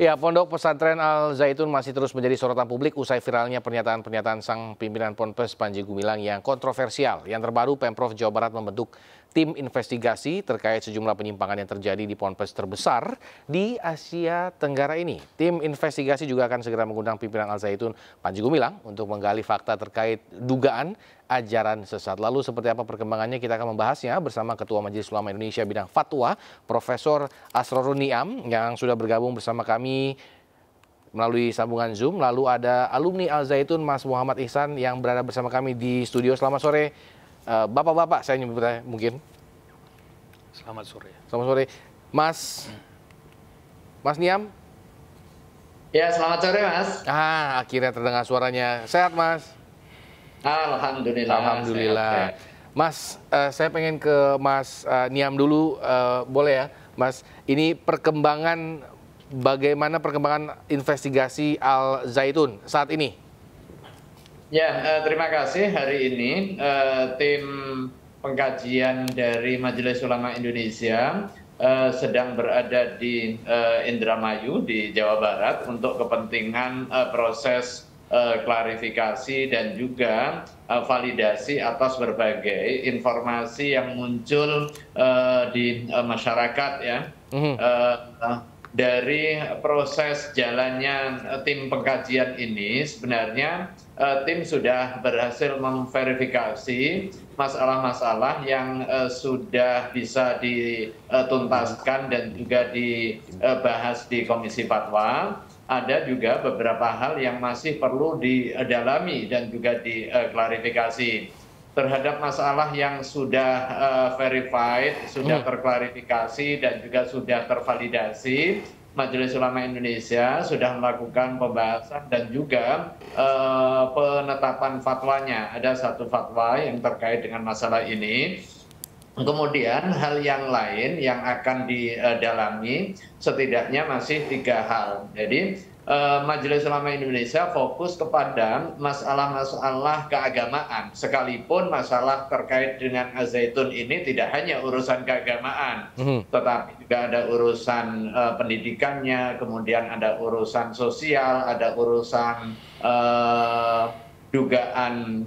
Ya, Pondok Pesantren Al Zaitun masih terus menjadi sorotan publik usai viralnya pernyataan-pernyataan sang pimpinan Ponpes Panji Gumilang yang kontroversial. Yang terbaru, Pemprov Jawa Barat membentuk tim investigasi terkait sejumlah penyimpangan yang terjadi di ponpes terbesar di Asia Tenggara ini. Tim investigasi juga akan segera mengundang pimpinan Al Zaitun Panji Gumilang untuk menggali fakta terkait dugaan ajaran sesat. Lalu seperti apa perkembangannya, kita akan membahasnya bersama Ketua Majelis Ulama Indonesia bidang fatwa, Profesor Asrorun Niam, yang sudah bergabung bersama kami melalui sambungan Zoom. Lalu ada alumni Al Zaitun, Mas Muhammad Ihsan, yang berada bersama kami di studio. Selamat sore, Bapak-bapak, saya nyebutnya mungkin. Selamat sore. Selamat sore, Mas Niam. Ya, selamat sore, Mas. Akhirnya terdengar suaranya. Sehat, Mas? Alhamdulillah. Alhamdulillah. Sehat. Mas, saya pengen ke Mas Niam dulu, boleh ya, Mas? Ini bagaimana perkembangan investigasi Al Zaitun saat ini? Ya, terima kasih. Hari ini tim pengkajian dari Majelis Ulama Indonesia sedang berada di Indramayu di Jawa Barat untuk kepentingan proses klarifikasi dan juga validasi atas berbagai informasi yang muncul di masyarakat ya. Dari proses jalannya tim pengkajian ini sebenarnya tim sudah berhasil memverifikasi masalah-masalah yang sudah bisa dituntaskan dan juga dibahas di Komisi Fatwa. Ada juga beberapa hal yang masih perlu didalami dan juga diklarifikasi. Terhadap masalah yang sudah verified, sudah terklarifikasi dan juga sudah tervalidasi, Majelis Ulama Indonesia sudah melakukan pembahasan dan juga penetapan fatwanya. Ada satu fatwa yang terkait dengan masalah ini. Kemudian hal yang lain yang akan didalami setidaknya masih 3 hal. Jadi Majelis Ulama Indonesia fokus kepada masalah-masalah keagamaan. Sekalipun masalah terkait dengan Al Zaitun ini tidak hanya urusan keagamaan, tetapi juga ada urusan pendidikannya, kemudian ada urusan sosial, ada urusan dugaan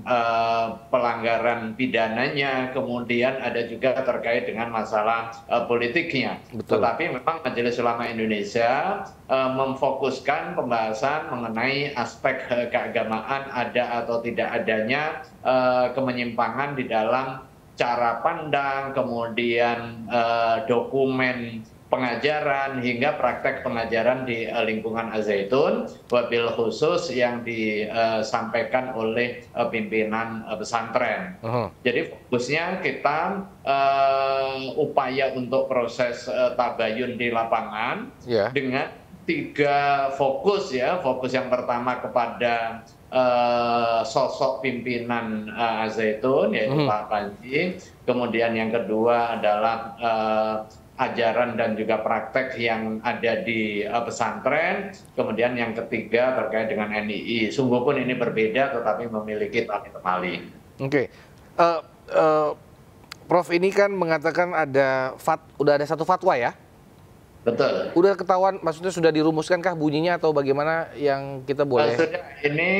pelanggaran pidananya, kemudian ada juga terkait dengan masalah politiknya. Betul. Tetapi memang Majelis Ulama Indonesia memfokuskan pembahasan mengenai aspek keagamaan, ada atau tidak adanya kemenyimpangan di dalam cara pandang, kemudian dokumen pengajaran hingga praktek pengajaran di lingkungan Al Zaitun, wabil khusus yang disampaikan oleh pimpinan pesantren. Jadi fokusnya kita upaya untuk proses tabayun di lapangan dengan 3 fokus ya. Fokus yang pertama kepada sosok pimpinan Al Zaitun yaitu Pak Panji. Kemudian yang kedua adalah ajaran dan juga praktek yang ada di pesantren. Kemudian yang ketiga terkait dengan NII. Sungguh pun ini berbeda tetapi memiliki tali temali. Oke. Prof ini kan mengatakan udah ada satu fatwa ya? Betul. Udah ketahuan, maksudnya sudah dirumuskan kah bunyinya atau bagaimana yang kita boleh? Maksudnya ini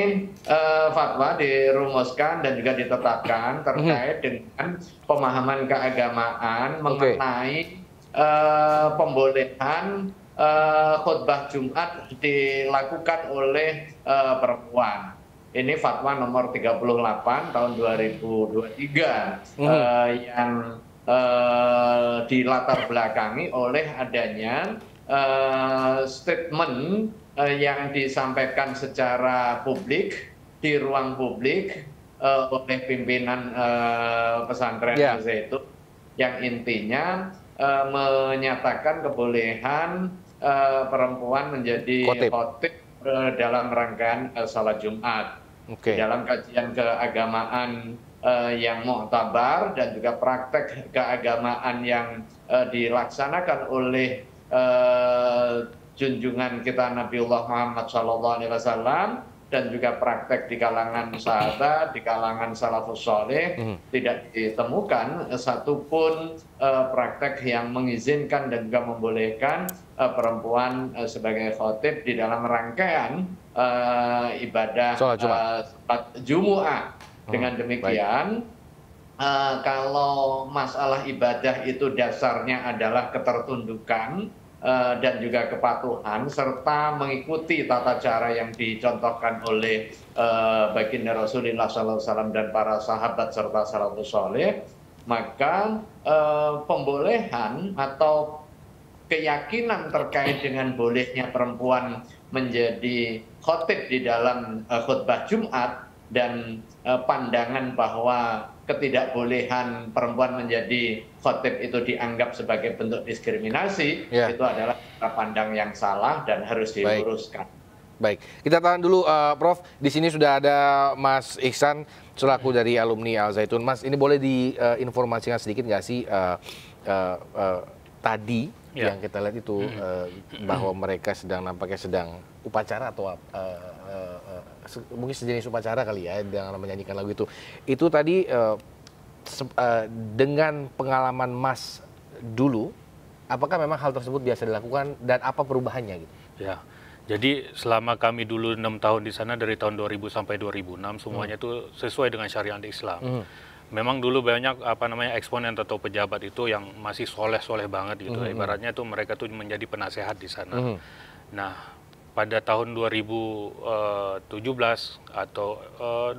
fatwa dirumuskan dan juga ditetapkan terkait dengan pemahaman keagamaan mengenai pembolehan khutbah Jumat dilakukan oleh perempuan. Ini fatwa nomor 38 tahun 2023 yang dilatar belakangi oleh adanya statement yang disampaikan secara publik di ruang publik oleh pimpinan pesantren Al Zaitun yang intinya menyatakan kebolehan perempuan menjadi khotib dalam rangkaian salat Jumat. Dalam kajian keagamaan yang mu'tabar dan juga praktek keagamaan yang dilaksanakan oleh junjungan kita Nabiullah Muhammad SAW, dan juga praktek di kalangan sahabat, di kalangan salafus soleh, tidak ditemukan satupun praktek yang mengizinkan dan juga membolehkan perempuan sebagai khotib di dalam rangkaian ibadah sholat Jumu'ah. Dengan demikian, kalau masalah ibadah itu dasarnya adalah ketertundukan dan juga kepatuhan serta mengikuti tata cara yang dicontohkan oleh baginda Rasulullah SAW dan para sahabat serta salafus soleh, maka pembolehan atau keyakinan terkait dengan bolehnya perempuan menjadi khotib di dalam khutbah Jumat dan pandangan bahwa ketidakbolehan perempuan menjadi khotib itu dianggap sebagai bentuk diskriminasi, itu adalah cara pandang yang salah dan harus diluruskan. Baik, kita tahan dulu Prof. Di sini sudah ada Mas Ihsan selaku dari alumni Al Zaitun. Mas, ini boleh diinformasikan sedikit nggak sih tadi yang kita lihat itu bahwa mereka nampaknya sedang upacara atau mungkin sejenis upacara kali ya, dengan menyanyikan lagu itu. Itu tadi dengan pengalaman Mas dulu, apakah memang hal tersebut biasa dilakukan dan apa perubahannya gitu? Ya, jadi selama kami dulu 6 tahun di sana dari tahun 2000 sampai 2006 semuanya itu sesuai dengan syariat Islam. Memang dulu banyak eksponen atau pejabat itu yang masih soleh-soleh banget gitu. Ibaratnya tuh mereka tuh menjadi penasehat di sana. Nah, pada tahun 2017 atau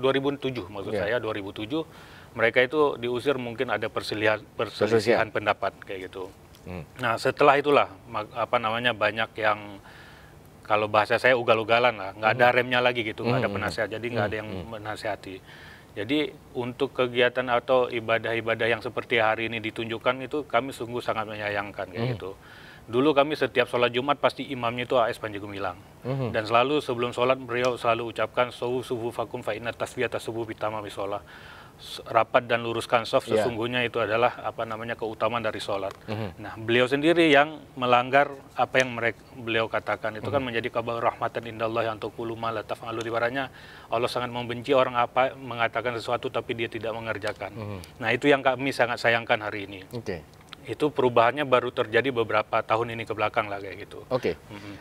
2007 maksud saya 2007 mereka itu diusir, mungkin ada perselisihan pendapat kayak gitu. Nah, setelah itulah banyak yang, kalau bahasa saya ugal-ugalan lah, nggak ada remnya lagi gitu, nggak ada penasehat, jadi nggak ada yang menasehati. Jadi untuk kegiatan atau ibadah-ibadah yang seperti hari ini ditunjukkan itu kami sungguh sangat menyayangkan kayak gitu. Dulu kami setiap sholat Jumat pasti imamnya itu AS Panji Gumilang. Dan selalu sebelum sholat beliau selalu ucapkan subuh fakum fa inna tasbihata subuh bitamami sholat. Rapat dan luruskan shaf, sesungguhnya itu adalah keutamaan dari sholat. Nah, beliau sendiri yang melanggar apa yang beliau katakan itu kan menjadi kabar rahmatan indallah yang taqulu ma la taf'alu. Ibaratnya Allah sangat membenci orang mengatakan sesuatu tapi dia tidak mengerjakan. Nah, itu yang kami sangat sayangkan hari ini. Itu perubahannya baru terjadi beberapa tahun ini ke belakang lah kayak gitu.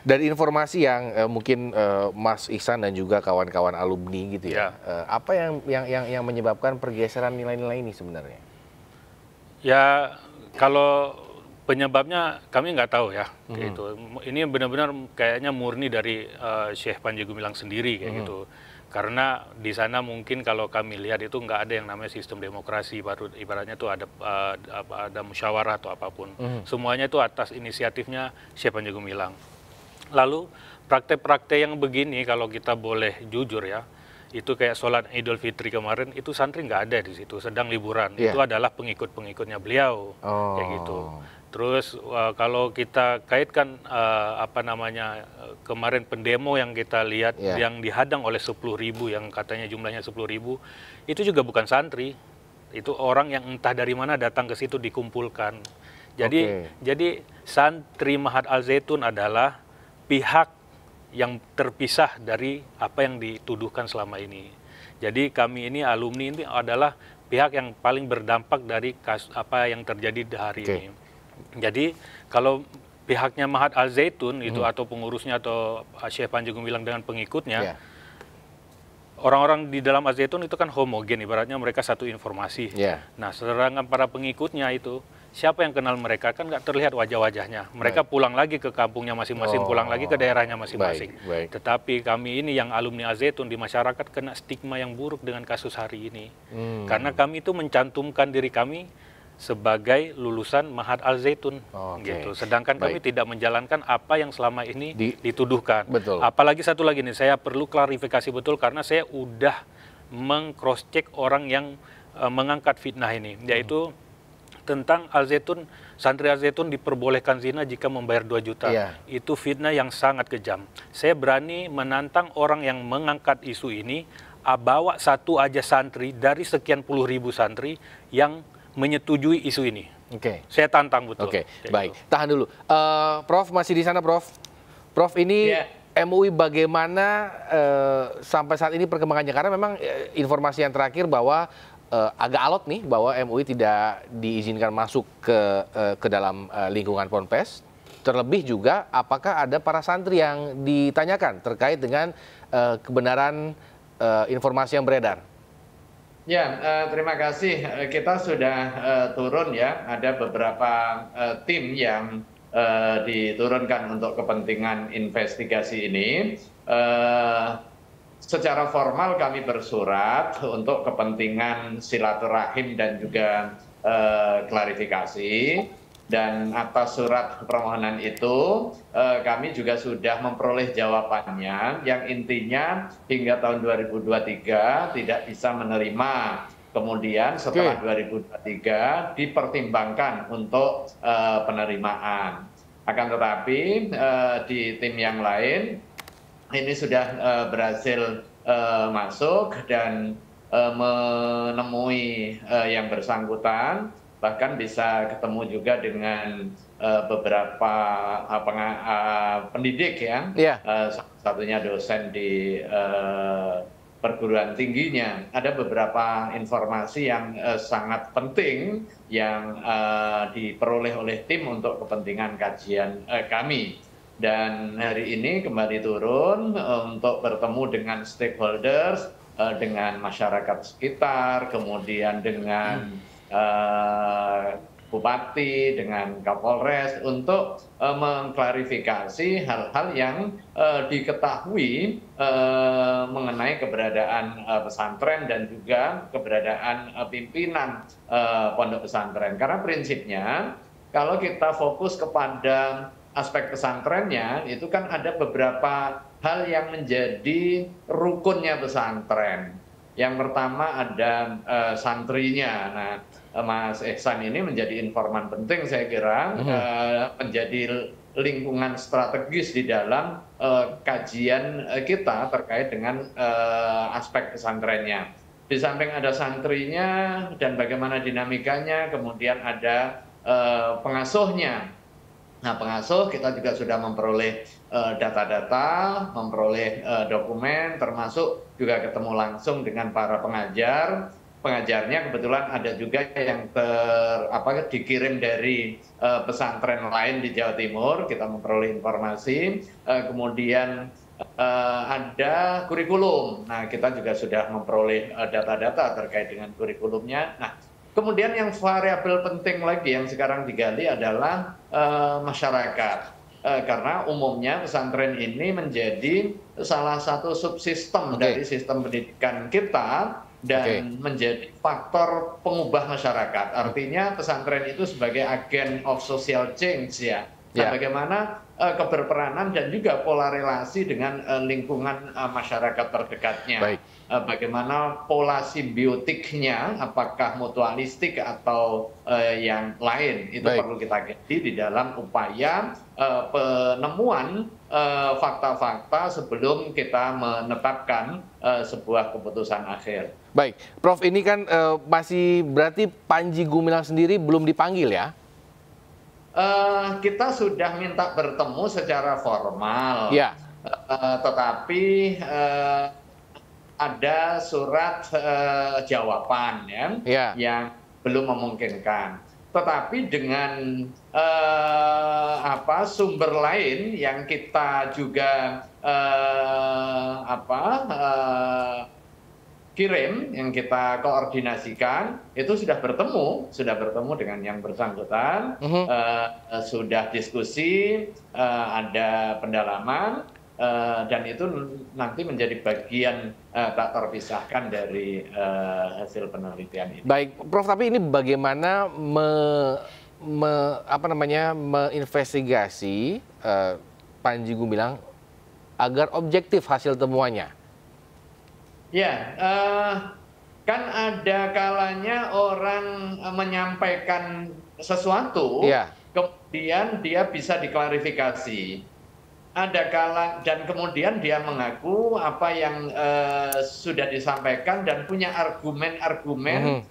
Dari informasi yang mungkin Mas Ihsan dan juga kawan-kawan alumni gitu ya, apa yang menyebabkan pergeseran nilai-nilai ini sebenarnya? Ya, kalau penyebabnya kami nggak tahu ya, kayak gitu. Ini benar-benar kayaknya murni dari Syekh Panji Gumilang sendiri kayak gitu. Karena di sana mungkin kalau kami lihat itu nggak ada yang namanya sistem demokrasi, baru ibaratnya itu ada musyawarah atau apapun. Semuanya itu atas inisiatifnya Syekh Panji Gumilang. Lalu praktek-praktek yang begini kalau kita boleh jujur ya, itu kayak sholat Idul Fitri kemarin itu santri nggak ada di situ, sedang liburan. Itu adalah pengikut-pengikutnya beliau kayak gitu. Terus kalau kita kaitkan kemarin pendemo yang kita lihat yang dihadang oleh 10.000 yang katanya jumlahnya 10.000, itu juga bukan santri, itu orang yang entah dari mana datang ke situ dikumpulkan. Jadi santri Mahat Al Zaitun adalah pihak yang terpisah dari apa yang dituduhkan selama ini. Jadi kami ini alumni ini adalah pihak yang paling berdampak dari apa yang terjadi hari ini. Jadi kalau pihaknya Mahat Al Zaitun itu atau pengurusnya atau Syekh Panji Gumilang dengan pengikutnya, orang-orang di dalam Al Zaitun itu kan homogen, ibaratnya mereka satu informasi. Nah, sedangkan para pengikutnya itu siapa yang kenal mereka, kan nggak terlihat wajah-wajahnya. Mereka pulang lagi ke kampungnya masing-masing, pulang lagi ke daerahnya masing-masing. Tetapi kami ini yang alumni Al Zaitun di masyarakat kena stigma yang buruk dengan kasus hari ini. Karena kami itu mencantumkan diri kami sebagai lulusan Mahat Al Zaitun, gitu. Sedangkan kami tidak menjalankan apa yang selama ini dituduhkan. Apalagi satu lagi nih, saya perlu klarifikasi betul karena saya udah meng-cross check orang yang mengangkat fitnah ini, yaitu tentang Al Zaitun, santri Al Zaitun diperbolehkan zina jika membayar 2 juta. Itu fitnah yang sangat kejam. Saya berani menantang orang yang mengangkat isu ini, bawa satu aja santri dari sekian puluh ribu santri yang menyetujui isu ini. Saya tantang betul. Baik. Tahan dulu. Prof masih di sana, Prof? Prof, ini MUI bagaimana sampai saat ini perkembangannya? Karena memang informasi yang terakhir bahwa agak alot nih bahwa MUI tidak diizinkan masuk ke dalam lingkungan Ponpes. Terlebih juga apakah ada para santri yang ditanyakan terkait dengan kebenaran informasi yang beredar? Ya, terima kasih. Kita sudah turun ya, ada beberapa tim yang diturunkan untuk kepentingan investigasi ini. Secara formal kami bersurat untuk kepentingan silaturahim dan juga klarifikasi. Dan atas surat permohonan itu kami juga sudah memperoleh jawabannya yang intinya hingga tahun 2023 tidak bisa menerima. Kemudian setelah 2023 dipertimbangkan untuk penerimaan. Akan tetapi di tim yang lain ini sudah berhasil masuk dan menemui yang bersangkutan, bahkan bisa ketemu juga dengan beberapa pendidik ya, satunya dosen di perguruan tingginya. Ada beberapa informasi yang sangat penting yang diperoleh oleh tim untuk kepentingan kajian kami. Dan hari ini kembali turun untuk bertemu dengan stakeholders, dengan masyarakat sekitar, kemudian dengan Bupati, dengan Kapolres untuk mengklarifikasi hal-hal yang diketahui mengenai keberadaan pesantren dan juga keberadaan pimpinan pondok pesantren. Karena prinsipnya kalau kita fokus kepada aspek pesantrennya, itu kan ada beberapa hal yang menjadi rukunnya pesantren. Yang pertama ada santrinya. Nah, Mas Ihsan ini menjadi informan penting saya kira, menjadi lingkungan strategis di dalam kajian kita terkait dengan aspek pesantrennya. Di samping ada santrinya dan bagaimana dinamikanya, kemudian ada pengasuhnya. Nah, pengasuh kita juga sudah memperoleh data-data, memperoleh dokumen, termasuk juga ketemu langsung dengan para pengajar. Pengajarnya kebetulan ada juga yang dikirim dari pesantren lain di Jawa Timur, kita memperoleh informasi. Kemudian ada kurikulum. Nah, kita juga sudah memperoleh data-data terkait dengan kurikulumnya. Nah, kemudian yang variabel penting lagi yang sekarang digali adalah masyarakat. Karena umumnya pesantren ini menjadi salah satu subsistem dari sistem pendidikan kita dan menjadi faktor pengubah masyarakat. Artinya pesantren itu sebagai agen of social change ya. Nah, bagaimana keberperanan dan juga pola relasi dengan lingkungan masyarakat terdekatnya. Bagaimana pola simbiotiknya, apakah mutualistik atau yang lain, itu perlu kita kaji di dalam upaya penemuan fakta-fakta sebelum kita menetapkan sebuah keputusan akhir. Baik, Prof, ini kan masih berarti Panji Gumilang sendiri belum dipanggil ya? Kita sudah minta bertemu secara formal, tetapi ada surat jawaban yang belum memungkinkan. Tetapi dengan sumber lain yang kita juga kirim, yang kita koordinasikan, itu sudah bertemu dengan yang bersangkutan, sudah diskusi, ada pendalaman, dan itu nanti menjadi bagian tak terpisahkan dari hasil penelitian ini. Baik, Prof, tapi ini bagaimana menginvestigasi Panji Gumilang agar objektif hasil temuannya? Ya, kan ada kalanya orang menyampaikan sesuatu, kemudian dia bisa diklarifikasi. Ada kala dan kemudian dia mengaku apa yang sudah disampaikan dan punya argumen-argumen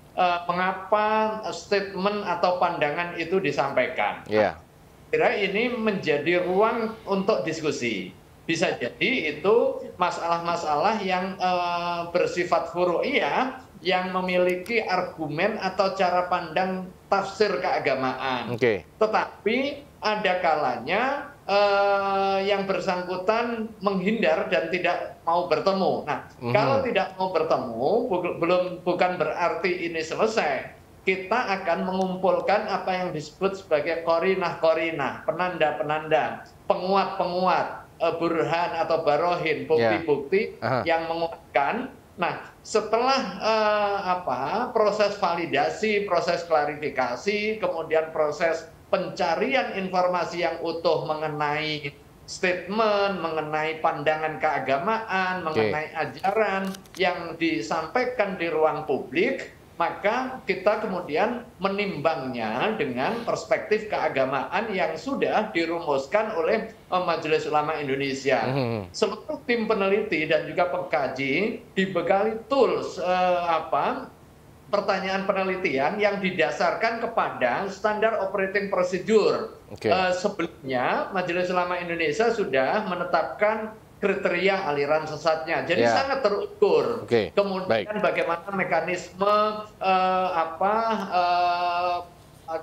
mengapa statement atau pandangan itu disampaikan. Kira ini menjadi ruang untuk diskusi. bisa jadi itu masalah-masalah yang bersifat furu'iyah yang memiliki argumen atau cara pandang tafsir keagamaan. Tetapi ada kalanya yang bersangkutan menghindar dan tidak mau bertemu. Nah, kalau tidak mau bertemu, bukan berarti ini selesai. Kita akan mengumpulkan apa yang disebut sebagai korinah-korinah, penanda-penanda, penguat-penguat, burhan atau barohin, bukti-bukti yang menguatkan. Nah, setelah proses validasi, proses klarifikasi, kemudian proses pencarian informasi yang utuh mengenai statement, mengenai pandangan keagamaan, mengenai ajaran yang disampaikan di ruang publik, maka kita kemudian menimbangnya dengan perspektif keagamaan yang sudah dirumuskan oleh Majelis Ulama Indonesia. Seluruh tim peneliti dan juga pengkaji dibekali tools pertanyaan penelitian yang didasarkan kepada standar operating procedure. Sebelumnya Majelis Ulama Indonesia sudah menetapkan kriteria aliran sesatnya, jadi sangat terukur. Kemudian bagaimana mekanisme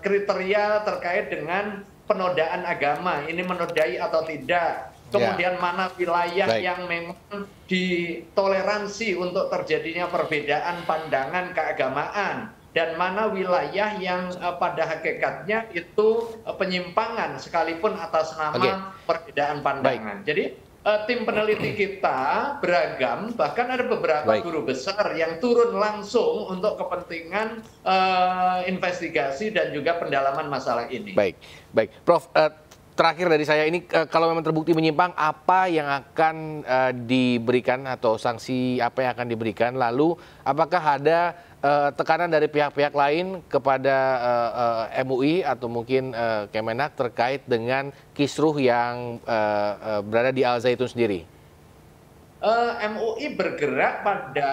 kriteria terkait dengan penodaan agama, ini menodai atau tidak. Kemudian mana wilayah yang memang ditoleransi untuk terjadinya perbedaan pandangan keagamaan, dan mana wilayah yang pada hakikatnya itu penyimpangan sekalipun atas nama perbedaan pandangan. Jadi tim peneliti kita beragam, bahkan ada beberapa guru besar yang turun langsung untuk kepentingan investigasi dan juga pendalaman masalah ini. Baik, Prof. Terakhir dari saya ini, kalau memang terbukti menyimpang, apa yang akan diberikan atau sanksi apa yang akan diberikan? Lalu, apakah ada tekanan dari pihak-pihak lain kepada MUI atau mungkin Kemenak terkait dengan kisruh yang berada di Al Zaitun sendiri? MUI bergerak pada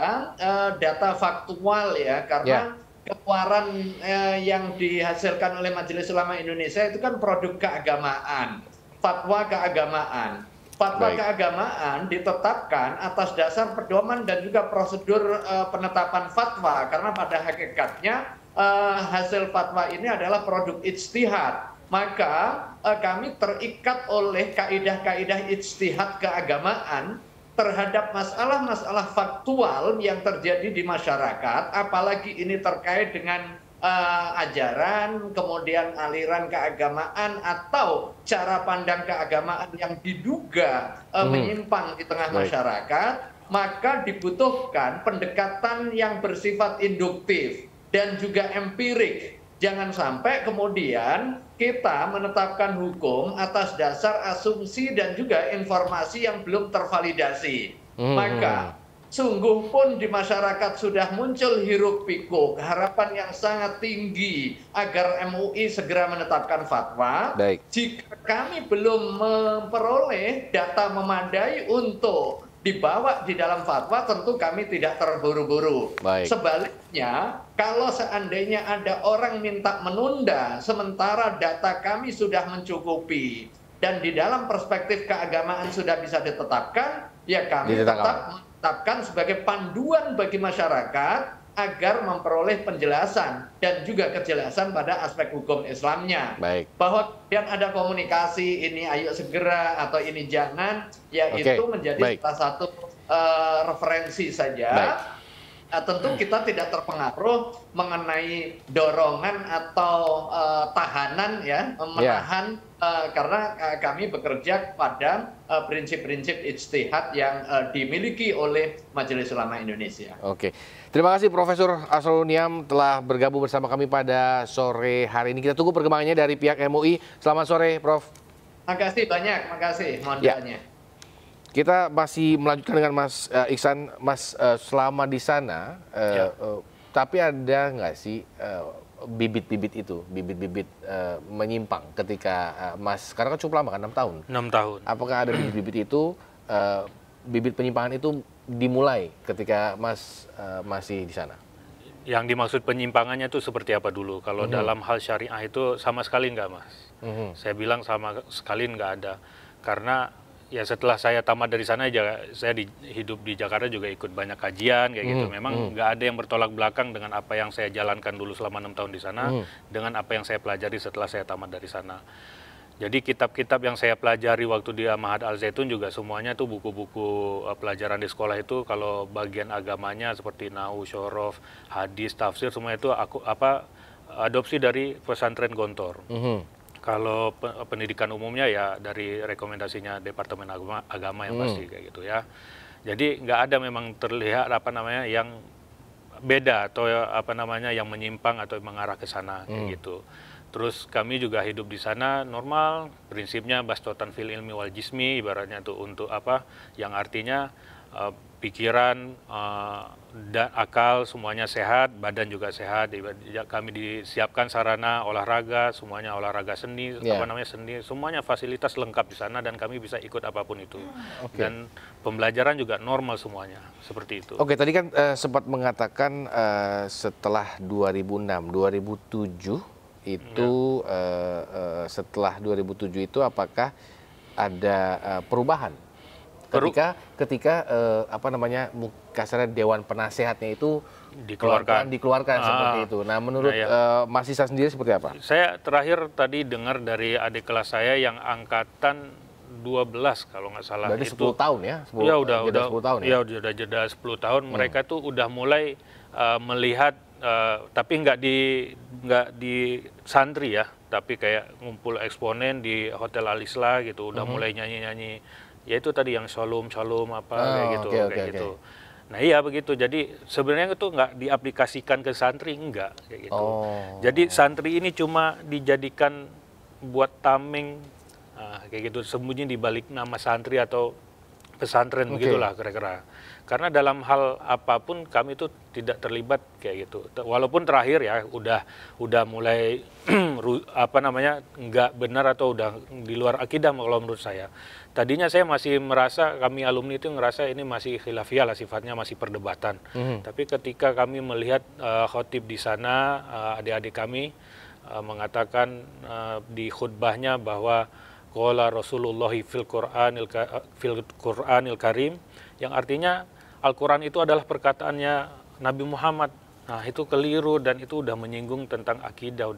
data faktual ya, karena keluaran yang dihasilkan oleh Majelis Ulama Indonesia itu kan produk keagamaan, fatwa keagamaan. Fatwa keagamaan ditetapkan atas dasar pedoman dan juga prosedur penetapan fatwa, karena pada hakikatnya hasil fatwa ini adalah produk ijtihad. Maka kami terikat oleh kaidah-kaidah ijtihad keagamaan terhadap masalah-masalah faktual yang terjadi di masyarakat, apalagi ini terkait dengan ajaran, kemudian aliran keagamaan atau cara pandang keagamaan yang diduga menyimpang di tengah masyarakat, maka dibutuhkan pendekatan yang bersifat induktif dan juga empirik. Jangan sampai kemudian kita menetapkan hukum atas dasar asumsi dan juga informasi yang belum tervalidasi. Maka sungguh pun di masyarakat sudah muncul hiruk pikuk, harapan yang sangat tinggi agar MUI segera menetapkan fatwa. Jika kami belum memperoleh data memadai untuk dibawa di dalam fatwa, tentu kami tidak terburu-buru. Sebaliknya, kalau seandainya ada orang minta menunda sementara data kami sudah mencukupi dan di dalam perspektif keagamaan sudah bisa ditetapkan, ya kami tetap menetapkan sebagai panduan bagi masyarakat agar memperoleh penjelasan dan juga kejelasan pada aspek hukum Islamnya. Bahwa kemudian ada komunikasi, ini ayo segera atau ini jangan, ya itu menjadi salah satu referensi saja. Tentu kita tidak terpengaruh mengenai dorongan atau tahanan ya, menahan, karena kami bekerja pada prinsip-prinsip ijtihad yang dimiliki oleh Majelis Ulama Indonesia. Terima kasih Profesor Asrul Niam telah bergabung bersama kami pada sore hari ini. Kita tunggu perkembangannya dari pihak MUI. Selamat sore, Prof. Terima kasih banyak, terima kasih. Mohon doanya. Kita masih melanjutkan dengan Mas Iksan. Mas, selama di sana, tapi ada nggak sih bibit-bibit itu, bibit-bibit menyimpang ketika Mas, karena kan cukup lama kan, 6 tahun? 6 tahun. Apakah ada bibit-bibit itu, bibit penyimpangan itu dimulai ketika Mas masih di sana? Yang dimaksud penyimpangannya itu seperti apa dulu? Kalau dalam hal syariah itu sama sekali nggak, Mas. Saya bilang sama sekali nggak ada. Karena ya setelah saya tamat dari sana, saya hidup di Jakarta juga ikut banyak kajian kayak gitu. Memang nggak ada yang bertolak belakang dengan apa yang saya jalankan dulu selama 6 tahun di sana, dengan apa yang saya pelajari setelah saya tamat dari sana. Jadi kitab-kitab yang saya pelajari waktu di Ma'had Al Zaitun juga semuanya tuh buku-buku pelajaran di sekolah itu, kalau bagian agamanya seperti Nahwu, Syorof, hadis, tafsir, semua itu aku adopsi dari pesantren Gontor. Kalau pendidikan umumnya ya dari rekomendasinya Departemen Agama yang pasti kayak gitu ya. Jadi nggak ada memang terlihat yang beda atau yang menyimpang atau mengarah ke sana kayak gitu. Terus kami juga hidup di sana normal, prinsipnya bastotan fil ilmi wal jismi, ibaratnya tuh untuk yang artinya pikiran dan akal semuanya sehat, badan juga sehat. Kami disiapkan sarana olahraga, semuanya olahraga seni, seni, semuanya fasilitas lengkap di sana dan kami bisa ikut apapun itu. Dan pembelajaran juga normal semuanya, seperti itu. Oke, tadi kan sempat mengatakan setelah 2006, 2007 itu setelah 2007 itu apakah ada perubahan? Ketika kasarnya Dewan Penasehatnya itu dikeluarkan seperti itu. Nah, menurut Mas Isa sendiri seperti apa? Saya terakhir tadi dengar dari adik kelas saya yang angkatan 12 kalau nggak salah. Berarti itu 10 tahun ya? 10 tahun ya? Ya, udah jeda 10 tahun. Mereka tuh udah mulai melihat, tapi nggak di santri ya, tapi kayak ngumpul eksponen di Hotel Al-Islah gitu, udah mulai nyanyi-nyanyi. Ya itu tadi yang shalom kayak gitu. Nah iya begitu. Jadi sebenarnya itu nggak diaplikasikan ke santri, enggak kayak gitu. Jadi santri ini cuma dijadikan buat tameng, kayak gitu, sembunyi di balik nama santri atau pesantren begitulah kira-kira. Karena dalam hal apapun kami itu tidak terlibat kayak gitu. Walaupun terakhir ya udah mulai nggak benar atau udah di luar akidah kalau menurut saya. Tadinya saya masih merasa, kami alumni itu ngerasa ini masih khilafiyah lah, sifatnya masih perdebatan. Tapi ketika kami melihat khotib di sana, adik-adik kami mengatakan di khutbahnya bahwa qala Rasulullah fil Qur'anil Karim, yang artinya Al-Quran itu adalah perkataannya Nabi Muhammad. Nah itu keliru dan itu udah menyinggung tentang akidah,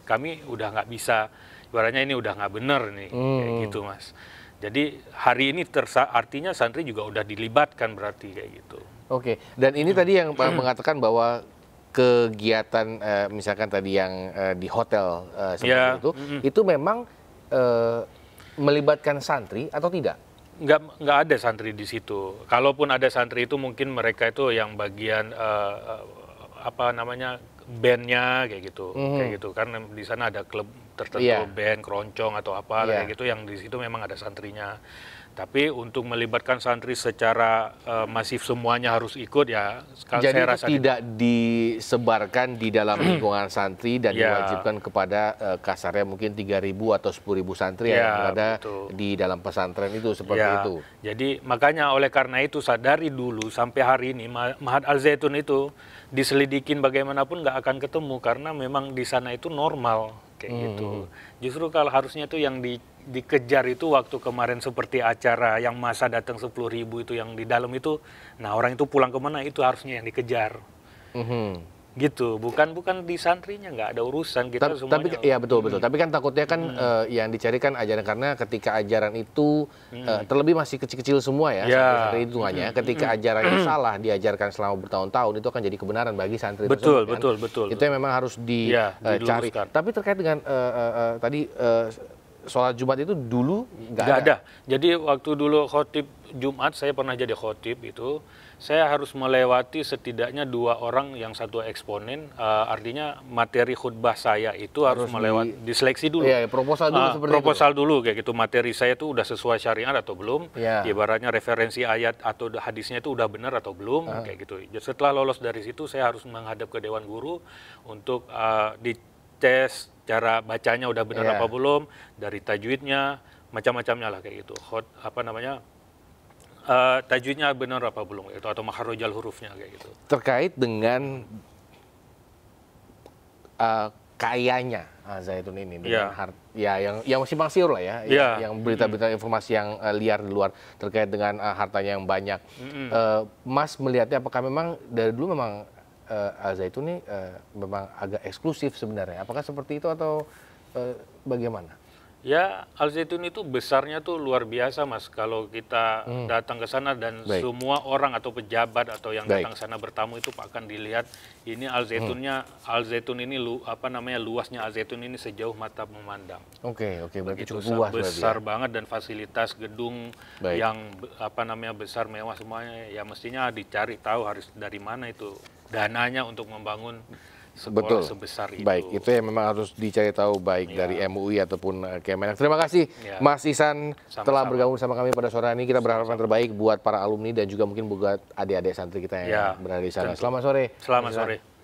kami udah nggak bisa, ibaratnya ini udah nggak benar nih, kayak gitu Mas. Jadi hari ini artinya santri juga udah dilibatkan berarti kayak gitu. Oke, dan ini tadi yang mengatakan bahwa kegiatan misalkan tadi yang di hotel seperti itu memang melibatkan santri atau tidak? Nggak ada santri di situ. Kalaupun ada santri itu mungkin mereka itu yang bagian bandnya kayak gitu, karena di sana ada klub tertentu, band, keroncong atau kayak gitu, yang di situ memang ada santrinya. Tapi untuk melibatkan santri secara masif semuanya harus ikut ya. Jadi saya rasa tidak disebarkan di dalam lingkungan santri dan diwajibkan kepada kasarnya mungkin 3.000 atau 10.000 santri yang berada di dalam pesantren itu seperti itu. Jadi makanya oleh karena itu dari dulu sampai hari ini Ma'had Al Zaitun itu diselidikin bagaimanapun nggak akan ketemu karena memang di sana itu normal kayak gitu. Justru kalau harusnya itu yang dikejar itu waktu kemarin seperti acara yang masa datang 10.000 itu yang di dalam itu, nah orang itu pulang kemana itu harusnya yang dikejar. Gitu, bukan di santrinya, nggak ada urusan kita semuanya. Tapi ya betul. Tapi kan takutnya kan yang dicari kan ajaran, karena ketika ajaran itu terlebih masih kecil-kecil semua ya, santri hitungannya. Ketika ajarannya salah diajarkan selama bertahun-tahun, itu akan jadi kebenarran bagi santri tersebut. Betul. Itu yang memang harus dicari. Tapi terkait dengan tadi sholat Jumat itu dulu nggak ada. Jadi waktu dulu khotib Jumat, saya pernah jadi khotib itu, saya harus melewati setidaknya 2 orang yang satu eksponen, artinya materi khutbah saya itu harus melewati diseleksi dulu. Proposal dulu seperti proposal itu. Dulu kayak gitu, materi saya itu udah sesuai syariat atau belum, ibaratnya referensi ayat atau hadisnya itu udah benar atau belum, kayak gitu. Setelah lolos dari situ, saya harus menghadap ke Dewan Guru untuk dites cara bacanya udah benar apa belum, dari tajwidnya, macam-macamnya lah kayak gitu. Tajwidnya benar apa belum gitu, atau makharojal hurufnya kayak gitu. Terkait dengan kayanya Zaitun ini dengan yang simpang siur lah ya, yang berita-berita informasi yang liar di luar terkait dengan hartanya yang banyak. Mas melihatnya apakah memang dari dulu memang Zaitun ini memang agak eksklusif sebenarnya? Apakah seperti itu atau bagaimana? Ya, Al Zaitun itu besarnya tuh luar biasa, Mas. Kalau kita datang ke sana dan semua orang atau pejabat atau yang datang ke sana bertamu itu akan dilihat ini Al Zaitun ini luasnya Al Zaitun ini sejauh mata memandang. Oke, berarti cukup luas. Besar banget dan fasilitas gedung yang besar mewah semuanya. Ya mestinya dicari tahu harus dari mana itu dananya untuk membangun sekolah sebesar itu. Baik, itu yang memang harus dicari tahu baik dari MUI ataupun Kemenak. Terima kasih Mas Ihsan telah bergabung sama kami pada sore ini. Kita berharap yang terbaik buat para alumni dan juga mungkin buat adik-adik santri kita yang berada di sana. Selamat sore. Selamat sore.